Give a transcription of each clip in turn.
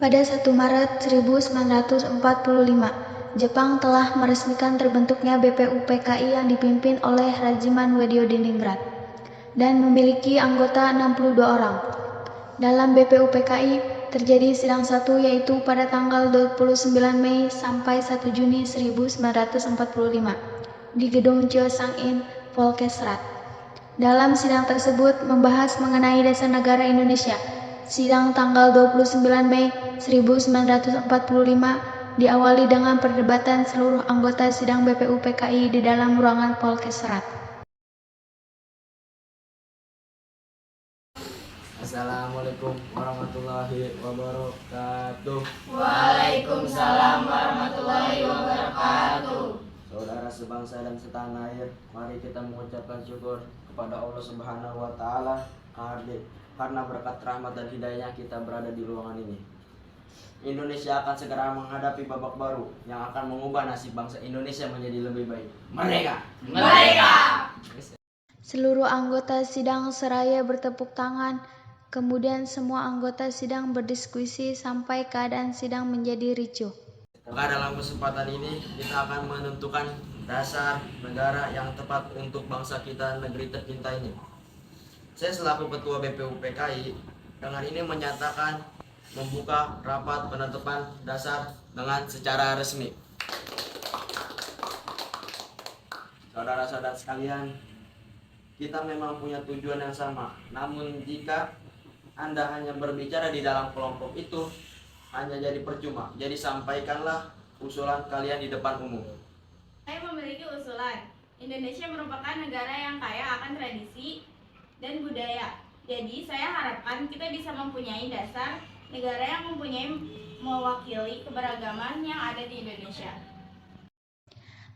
Pada 1 Maret 1945, Jepang telah meresmikan terbentuknya BPUPKI yang dipimpin oleh Regimen Wadyo-Diningrat dan memiliki anggota 62 orang. Dalam BPUPKI terjadi sidang 1 yaitu pada tanggal 29 Mei sampai 1 Juni 1945 di Gedung Choesang-in, Volkesrat. Dalam sidang tersebut membahas mengenai dasar negara Indonesia. Sidang tanggal 29 Mei 1945 diawali dengan perdebatan seluruh anggota sidang BPUPKI di dalam ruangan Volkesrat. Assalamualaikum warahmatullahi wabarakatuh. Waalaikumsalam warahmatullahi wabarakatuh. Saudara sebangsa dan setanah air, mari kita mengucapkan syukur kepada Allah Subhanahu wa taala karena berkat rahmat dan hidayahnya kita berada di ruangan ini. Indonesia akan segera menghadapi babak baru yang akan mengubah nasib bangsa Indonesia menjadi lebih baik. Merdeka! Merdeka! Seluruh anggota sidang seraya bertepuk tangan. Kemudian semua anggota sidang berdiskusi sampai keadaan sidang menjadi ricuh. Maka dalam kesempatan ini kita akan menentukan dasar negara yang tepat untuk bangsa kita, negeri tercinta ini. Saya selaku Ketua BPUPKI dengan ini menyatakan membuka rapat penetapan dasar dengan secara resmi. Saudara-saudara sekalian, kita memang punya tujuan yang sama. Namun jika Anda hanya berbicara di dalam kelompok itu, hanya jadi percuma. Jadi sampaikanlah usulan kalian di depan umum. Saya memiliki usulan. Indonesia merupakan negara yang kaya akan tradisi dan budaya. Jadi saya harapkan kita bisa mempunyai dasar negara yang mewakili keberagaman yang ada di Indonesia.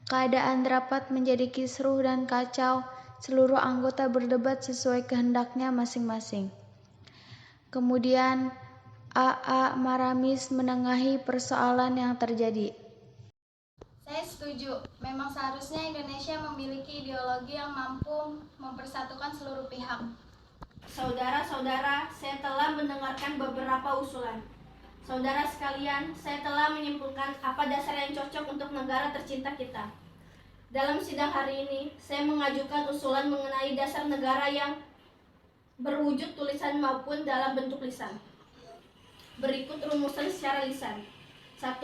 Keadaan rapat menjadi kisruh dan kacau. Seluruh anggota berdebat sesuai kehendaknya masing-masing. Kemudian A.A. Maramis menengahi persoalan yang terjadi. Saya setuju. Memang seharusnya Indonesia memiliki ideologi yang mampu mempersatukan seluruh pihak. Saudara-saudara, saya telah mendengarkan beberapa usulan. Saudara sekalian, saya telah menyimpulkan apa dasar yang cocok untuk negara tercinta kita. Dalam sidang hari ini, saya mengajukan usulan mengenai dasar negara yang berwujud tulisan maupun dalam bentuk lisan. Berikut rumusan secara lisan. 1.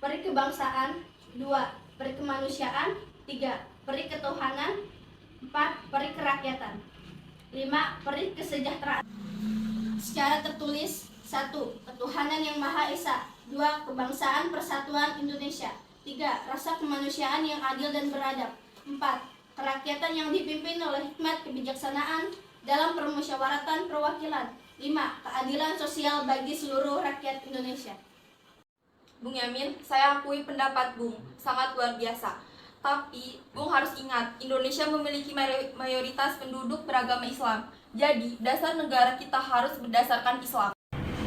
Peri kebangsaan. 2. Peri kemanusiaan. 3. Peri ketuhanan. 4. Peri kerakyatan. 5. Peri kesejahteraan. Secara tertulis. 1. Ketuhanan yang Maha Esa. 2. Kebangsaan Persatuan Indonesia. 3. Rasa kemanusiaan yang adil dan beradab. 4. Kerakyatan yang dipimpin oleh hikmat kebijaksanaan dalam permusyawaratan perwakilan. 5. Keadilan sosial bagi seluruh rakyat Indonesia. Bung Yamin, saya akui pendapat Bung, sangat luar biasa. Tapi, Bung harus ingat, Indonesia memiliki mayoritas penduduk beragama Islam. Jadi, dasar negara kita harus berdasarkan Islam.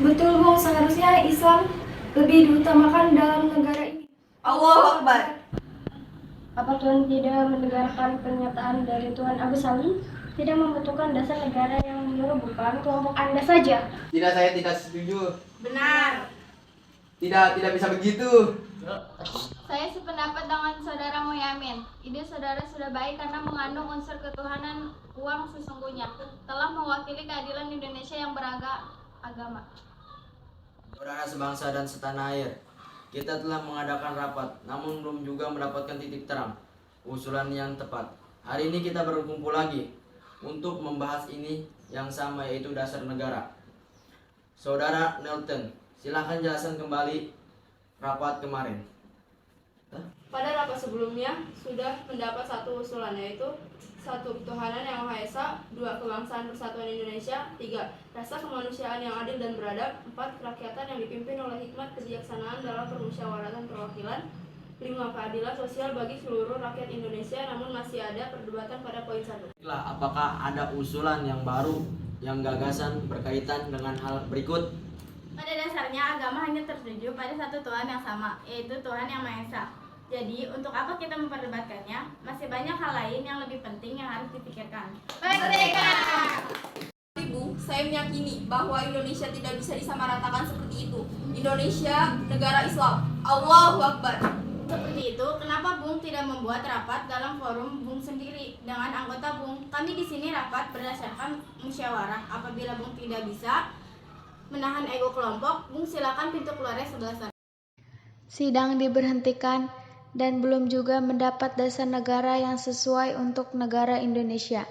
Betul Bung, seharusnya Islam lebih diutamakan dalam negara ini. Allahu Akbar. Apa Tuhan tidak mendengarkan pernyataan dari Tuhan Abu Salim? Tidak membutuhkan dasar negara yang menyuruh bukan kelompok Anda saja. Tidak, saya tidak setuju. Benar. Tidak bisa begitu. Saya sependapat dengan saudara Muyamin. Ide saudara sudah baik karena mengandung unsur ketuhanan uang sesungguhnya. Telah mewakili keadilan Indonesia yang beragama. Saudara sebangsa dan setanah air, kita telah mengadakan rapat, namun belum juga mendapatkan titik terang usulan yang tepat. Hari ini kita berkumpul lagi untuk membahas ini yang sama, yaitu dasar negara. Saudara Nelton, silakan jelaskan kembali rapat kemarin. Pada rapat sebelumnya sudah mendapat satu usulan, yaitu 1. Ketuhanan yang Maha Esa. 2. Kebangsaan Persatuan Indonesia. 3. Rasa kemanusiaan yang adil dan beradab. 4. Kerakyatan yang dipimpin oleh hikmat kebijaksanaan dalam permusyawaratan perwakilan. 5. Keadilan sosial bagi seluruh rakyat Indonesia. Namun masih ada perdebatan pada poin 1. Apakah ada usulan yang baru, yang gagasan berkaitan dengan hal berikut? Pada dasarnya agama hanya tertuju pada satu Tuhan yang sama, yaitu Tuhan yang Maha Esa. Jadi, untuk apa kita memperdebatkannya? Masih banyak hal lain yang lebih penting yang harus dipikirkan. Merdeka! Ibu, saya meyakini bahwa Indonesia tidak bisa disamaratakan seperti itu. Indonesia negara Islam. Allahu Akbar. Seperti itu, kenapa Bung tidak membuat rapat dalam forum Bung sendiri dengan anggota Bung? Kami di sini rapat berdasarkan musyawarah. Apabila Bung tidak bisa menahan ego kelompok, Bung silakan pintu keluarnya sebelah sana. Sidang diberhentikan dan belum juga mendapat dasar negara yang sesuai untuk negara Indonesia.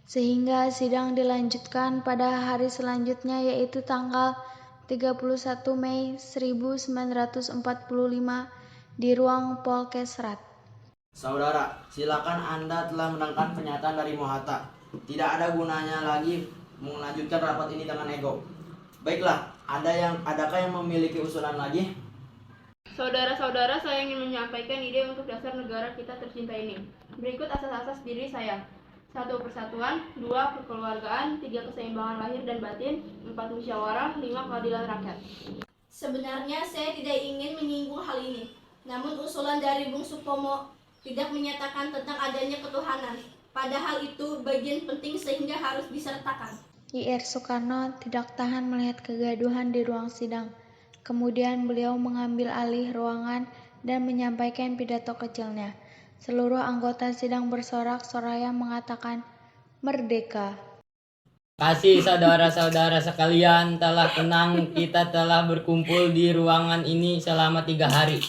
Sehingga sidang dilanjutkan pada hari selanjutnya, yaitu tanggal 31 Mei 1945 di ruang Polkesrat. Saudara, silakan Anda telah mendengarkan pernyataan dari Mohatta. Tidak ada gunanya lagi melanjutkan rapat ini dengan ego. Baiklah, adakah yang memiliki usulan lagi? Saudara-saudara, saya ingin menyampaikan ide untuk dasar negara kita tercinta ini. Berikut asas-asas diri saya. 1. Persatuan, 2. Kekeluargaan, 3. Keseimbangan lahir dan batin, 4. Musyawarah, 5. Keadilan rakyat. Sebenarnya saya tidak ingin menyinggung hal ini. Namun usulan dari Bung Supomo tidak menyatakan tentang adanya ketuhanan. Padahal itu bagian penting sehingga harus disertakan. Ir. Soekarno tidak tahan melihat kegaduhan di ruang sidang. Kemudian beliau mengambil alih ruangan dan menyampaikan pidato kecilnya. Seluruh anggota sidang bersorak-soraya mengatakan, "Merdeka!" Kasih saudara-saudara sekalian, telah tenang, kita telah berkumpul di ruangan ini selama 3 hari.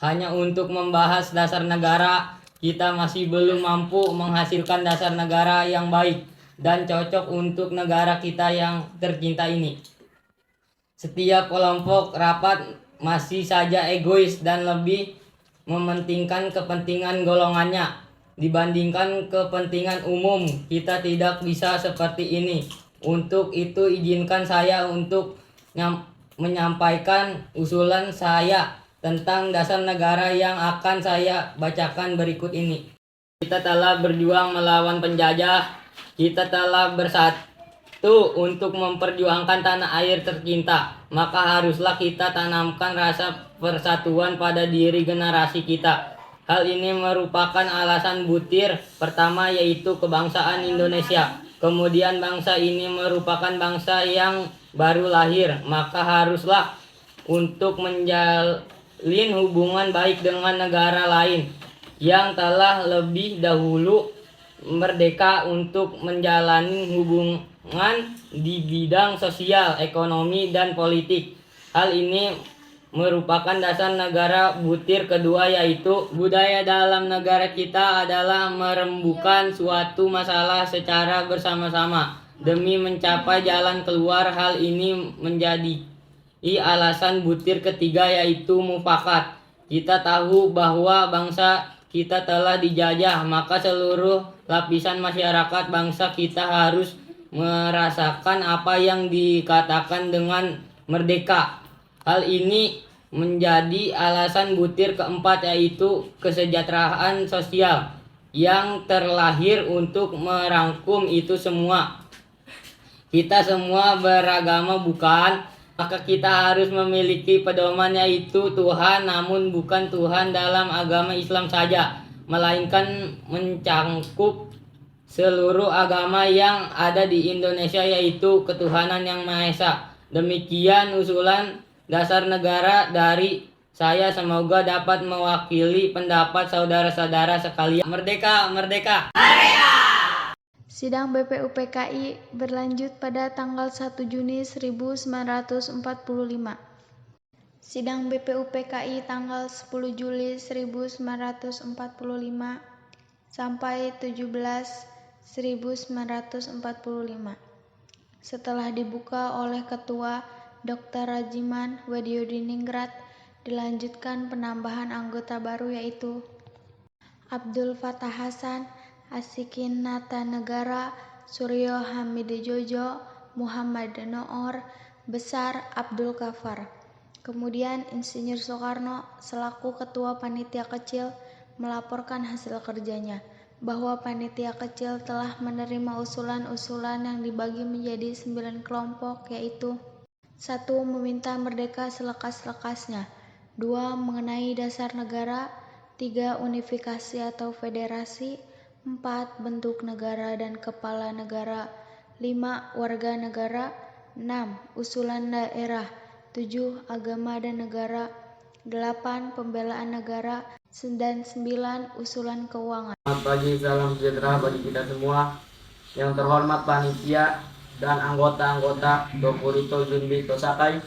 Hanya untuk membahas dasar negara, kita masih belum mampu menghasilkan dasar negara yang baik dan cocok untuk negara kita yang tercinta ini. Setiap kelompok rapat masih saja egois dan lebih mementingkan kepentingan golongannya dibandingkan kepentingan umum. Kita tidak bisa seperti ini. Untuk itu izinkan saya untuk menyampaikan usulan saya tentang dasar negara yang akan saya bacakan berikut ini. Kita telah berjuang melawan penjajah. Kita telah bersatu untuk memperjuangkan tanah air tercinta. Maka haruslah kita tanamkan rasa persatuan pada diri generasi kita. Hal ini merupakan alasan butir pertama, yaitu kebangsaan Indonesia. Kemudian bangsa ini merupakan bangsa yang baru lahir. Maka haruslah untuk menjalin hubungan baik dengan negara lain yang telah lebih dahulu merdeka untuk menjalani hubungan di bidang sosial, ekonomi, dan politik. Hal ini merupakan dasar negara butir kedua, yaitu budaya dalam negara kita adalah merembukan suatu masalah secara bersama-sama demi mencapai jalan keluar. Hal ini menjadi alasan butir ketiga, yaitu mufakat. Kita tahu bahwa bangsa kita telah dijajah, maka seluruh lapisan masyarakat bangsa kita harus merasakan apa yang dikatakan dengan merdeka. Hal ini menjadi alasan butir keempat, yaitu kesejahteraan sosial yang terlahir untuk merangkum itu semua. Kita semua beragama, bukan? Maka kita harus memiliki pedoman, yaitu Tuhan, namun bukan Tuhan dalam agama Islam saja, melainkan mencangkup seluruh agama yang ada di Indonesia, yaitu ketuhanan yang Maha Esa. Demikian usulan dasar negara dari saya, semoga dapat mewakili pendapat saudara-saudara sekalian. Merdeka, merdeka! Sidang BPUPKI berlanjut pada tanggal 1 Juni 1945. Sidang BPUPKI tanggal 10 Juli 1945 sampai 17/1945. Setelah dibuka oleh Ketua Dr. Rajiman Wediodiningrat, dilanjutkan penambahan anggota baru, yaitu Abdul Fattah Hasan, Asikin Nata Negara, Suryo Hamidijojo, Muhammad Noor, Besar Abdul Kafar. Kemudian Insinyur Soekarno selaku Ketua Panitia Kecil melaporkan hasil kerjanya, bahwa panitia kecil telah menerima usulan-usulan yang dibagi menjadi 9 kelompok, yaitu 1. Meminta merdeka selekas-lekasnya, 2. Mengenai dasar negara, 3. Unifikasi atau federasi, 4. Bentuk negara dan kepala negara, 5. Warga negara, 6. Usulan daerah, 7. Agama dan negara, 8. Pembelaan negara, dan 9. Usulan keuangan. Selamat pagi, salam sejahtera bagi kita semua. Yang terhormat panitia dan anggota-anggota Dokurito Junbi Tosakai.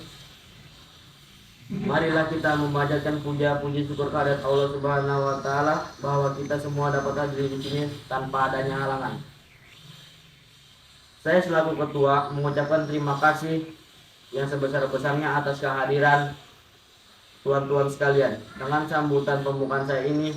Marilah kita memanjatkan puja-puji syukur kehadirat Allah Subhanahu wa taala bahwa kita semua dapat hadir di sini tanpa adanya halangan. Saya selaku ketua mengucapkan terima kasih yang sebesar-besarnya atas kehadiran tuan-tuan sekalian. Dengan sambutan pembukaan saya ini,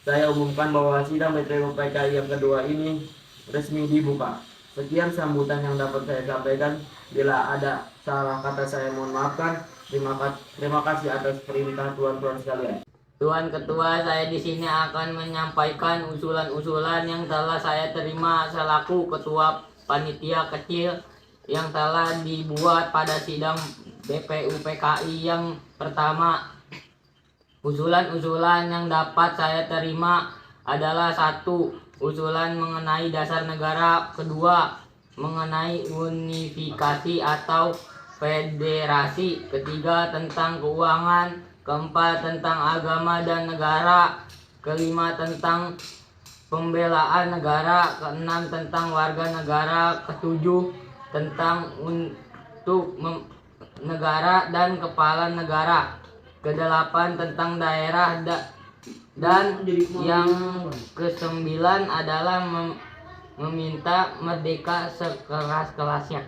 saya umumkan bahwa sidang BPU PKI yang kedua ini resmi dibuka. Sekian sambutan yang dapat saya sampaikan. Bila ada salah kata saya mohon maafkan. Terima kasih atas perintah tuan-tuan sekalian. Tuan Ketua, saya di sini akan menyampaikan usulan-usulan yang telah saya terima selaku Ketua Panitia Kecil yang telah dibuat pada sidang BPU PKI yang pertama. Usulan-usulan yang dapat saya terima adalah 1. Usulan mengenai dasar negara, 2. Mengenai unifikasi atau federasi, 3. Tentang keuangan, 4. Tentang agama dan negara, 5. Tentang pembelaan negara, 6. Tentang warga negara, 7. Tentang untuk negara dan kepala negara, 8. Tentang daerah dan yang ke-9 adalah meminta merdeka sekeras-kerasnya.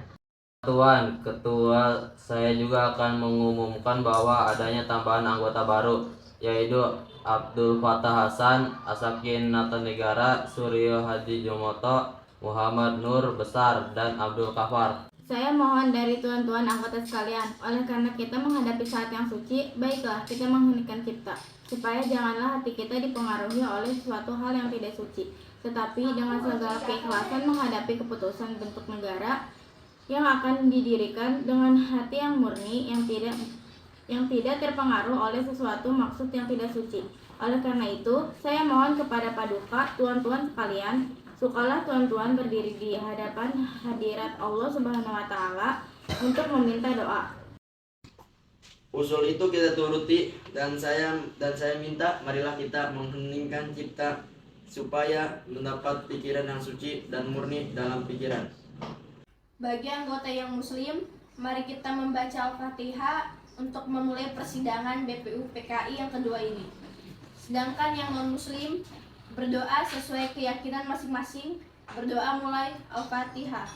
Tuan Ketua, saya juga akan mengumumkan bahwa adanya tambahan anggota baru, yaitu Abdul Fattah Hasan, Asakin Natanegara, Suryo Hadi Jomoto, Muhammad Nur Besar, dan Abdul Kafar. Saya mohon dari tuan-tuan anggota sekalian, oleh karena kita menghadapi saat yang suci, baiklah kita mengheningkan cipta, supaya janganlah hati kita dipengaruhi oleh suatu hal yang tidak suci, tetapi dengan segala keikhlasan menghadapi keputusan bentuk negara yang akan didirikan dengan hati yang murni, yang tidak terpengaruh oleh sesuatu maksud yang tidak suci. Oleh karena itu, saya mohon kepada Paduka, tuan-tuan sekalian, sukalah tuan-tuan berdiri di hadapan hadirat Allah Subhanahu wa taala untuk meminta doa. Usul itu kita turuti dan saya minta marilah kita mengheningkan cipta supaya mendapat pikiran yang suci dan murni dalam pikiran. Bagi anggota yang muslim, mari kita membaca Al-Fatihah untuk memulai persidangan BPU PKI yang kedua ini. Sedangkan yang non-muslim berdoa sesuai keyakinan masing-masing. Berdoa mulai Al-Fatihah.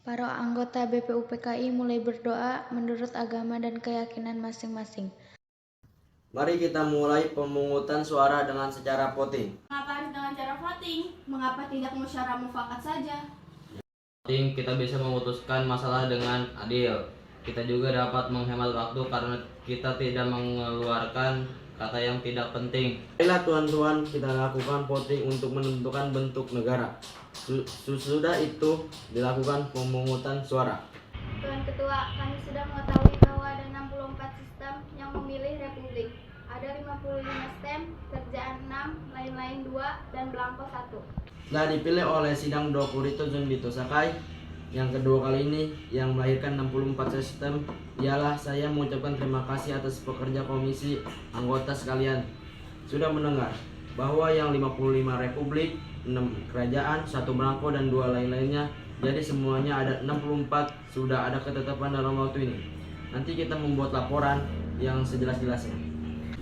Para anggota BPU PKI mulai berdoa menurut agama dan keyakinan masing-masing. Mari kita mulai pemungutan suara dengan secara voting. Mengapa harus dengan cara voting? Mengapa tidak musyawarah mufakat saja? Kita bisa memutuskan masalah dengan adil. Kita juga dapat menghemat waktu karena kita tidak mengeluarkan kata yang tidak penting. Baiklah tuan-tuan, kita lakukan voting untuk menentukan bentuk negara. Sesudah itu dilakukan pemungutan suara. Tuan Ketua, kami sudah mengetahui bahwa ada 64 sistem yang memilih republik. Ada 55 stem, kerjaan 6, lain-lain 2, dan belangko 1. Telah dipilih oleh sidang Dokurito Junbi Tosakai yang kedua kali ini yang melahirkan 64 sistem. Ialah saya mengucapkan terima kasih atas pekerja komisi anggota sekalian. Sudah mendengar bahwa yang 55 republik, 6 kerajaan, 1 belangko dan 2 lain-lainnya. Jadi semuanya ada 64, sudah ada ketetapan dalam waktu ini. Nanti kita membuat laporan yang sejelas-jelasnya.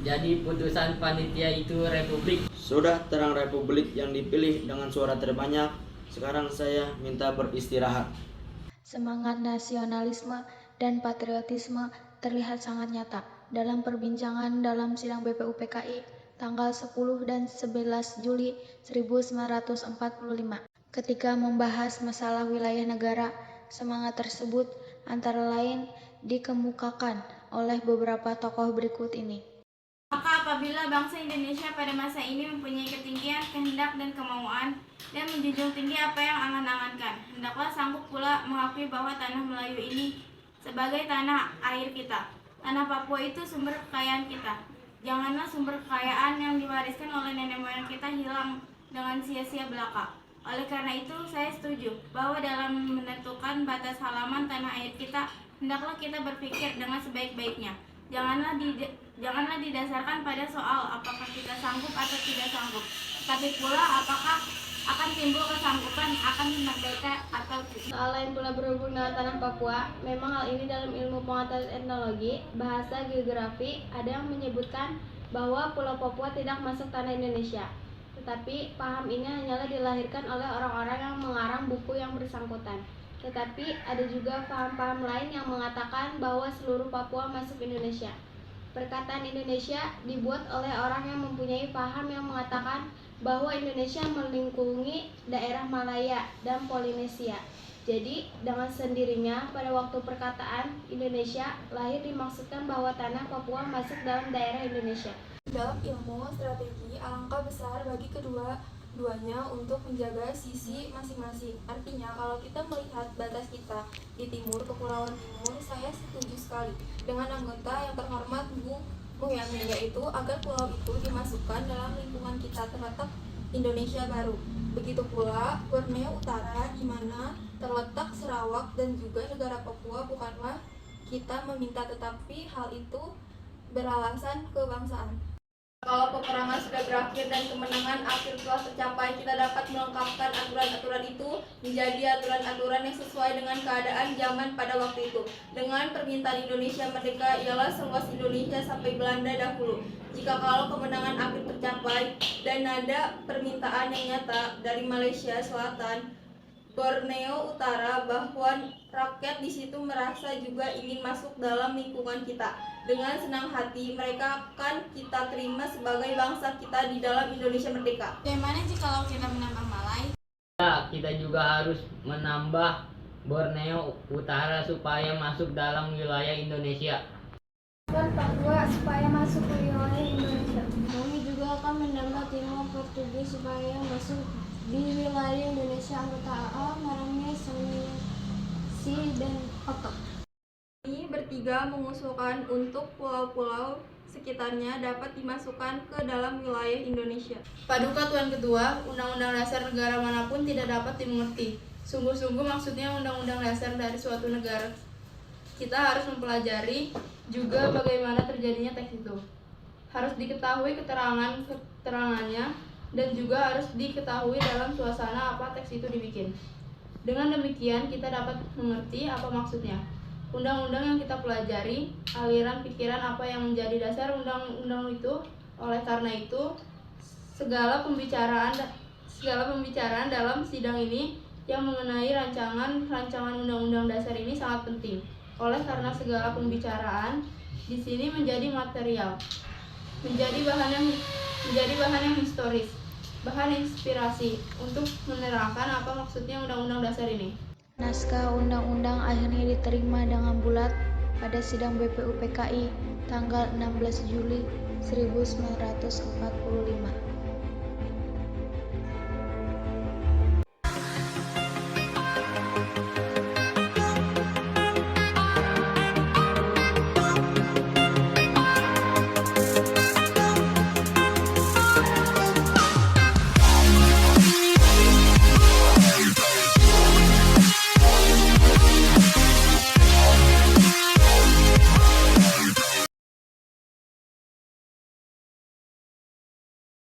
Jadi putusan panitia itu republik. Sudah terang republik yang dipilih dengan suara terbanyak. Sekarang saya minta beristirahat. Semangat nasionalisme dan patriotisme terlihat sangat nyata dalam perbincangan dalam sidang BPU PKI tanggal 10 dan 11 Juli 1945. Ketika membahas masalah wilayah negara, semangat tersebut antara lain dikemukakan oleh beberapa tokoh berikut ini. Maka apabila bangsa Indonesia pada masa ini mempunyai ketinggian, kehendak, dan kemauan, dan menjunjung tinggi apa yang angan-angankan, hendaklah sanggup pula mengakui bahwa tanah Melayu ini sebagai tanah air kita. Tanah Papua itu sumber kekayaan kita. Janganlah sumber kekayaan yang diwariskan oleh nenek moyang kita hilang dengan sia-sia belaka. Oleh karena itu, saya setuju bahwa dalam menentukan batas halaman tanah air kita, hendaklah kita berpikir dengan sebaik-baiknya. Janganlah didasarkan pada soal apakah kita sanggup atau tidak sanggup, tapi pula apakah akan timbul kesanggupan akan merdeka atau tidak. Soal lain pula berhubung dengan tanah Papua. Memang hal ini dalam ilmu pengetahuan etnologi, bahasa, geografi, ada yang menyebutkan bahwa Pulau Papua tidak masuk tanah Indonesia. Tetapi paham ini hanyalah dilahirkan oleh orang-orang yang mengarang buku yang bersangkutan. Tetapi ada juga paham-paham lain yang mengatakan bahwa seluruh Papua masuk Indonesia. Perkataan Indonesia dibuat oleh orang yang mempunyai paham yang mengatakan bahwa Indonesia melingkungi daerah Malaya dan Polinesia. Jadi, dengan sendirinya pada waktu perkataan Indonesia lahir dimaksudkan bahwa tanah Papua masuk dalam daerah Indonesia. Dalam ilmu strategi, alangkah besar bagi kedua-duanya untuk menjaga sisi masing-masing. Artinya, kalau kita melihat batas kita di timur, Kepulauan Timur, saya setuju sekali dengan anggota yang terhormat Bu Muhyamin, yaitu agar pulau itu dimasukkan dalam lingkungan kita terletak Indonesia baru. Begitu pula Borneo Utara, di mana terletak Sarawak dan juga negara Papua, bukanlah kita meminta, tetapi hal itu beralasan kebangsaan. Kalau peperangan sudah berakhir dan kemenangan akhir telah tercapai, kita dapat melengkapkan aturan-aturan itu menjadi aturan-aturan yang sesuai dengan keadaan zaman pada waktu itu. Dengan permintaan Indonesia merdeka ialah seluas Indonesia sampai Belanda dahulu. Jika kalau kemenangan akhir tercapai dan ada permintaan yang nyata dari Malaysia Selatan, Borneo Utara, bahwa rakyat di situ merasa juga ingin masuk dalam lingkungan kita. Dengan senang hati mereka akan kita terima sebagai bangsa kita di dalam Indonesia merdeka. Bagaimana jikalau kita menambah Malay? Ya, kita juga harus menambah Borneo Utara supaya masuk dalam wilayah Indonesia. Dan Papua supaya masuk ke wilayah Indonesia. Kami juga akan menambah Timor Portugis supaya masuk di wilayah Indonesia. Anggota AA, Marange, Sulawesi, dan Otok. Kami bertiga mengusulkan untuk pulau-pulau sekitarnya dapat dimasukkan ke dalam wilayah Indonesia. Paduka Tuan Ketua, Undang-Undang Dasar negara manapun tidak dapat dimengerti. Sungguh-sungguh maksudnya Undang-Undang Dasar dari suatu negara. Kita harus mempelajari juga bagaimana terjadinya teks itu. Harus diketahui keterangannya dan juga harus diketahui dalam suasana apa teks itu dibikin. Dengan demikian kita dapat mengerti apa maksudnya. Undang-undang yang kita pelajari, aliran pikiran apa yang menjadi dasar undang-undang itu. Oleh karena itu, segala pembicaraan dalam sidang ini yang mengenai rancangan undang-undang dasar ini sangat penting. Oleh karena segala pembicaraan di sini menjadi material, menjadi bahan yang historis, bahan inspirasi untuk menerangkan apa maksudnya undang-undang dasar ini. Naskah undang-undang akhirnya diterima dengan bulat pada sidang BPUPKI tanggal 16 Juli 1945.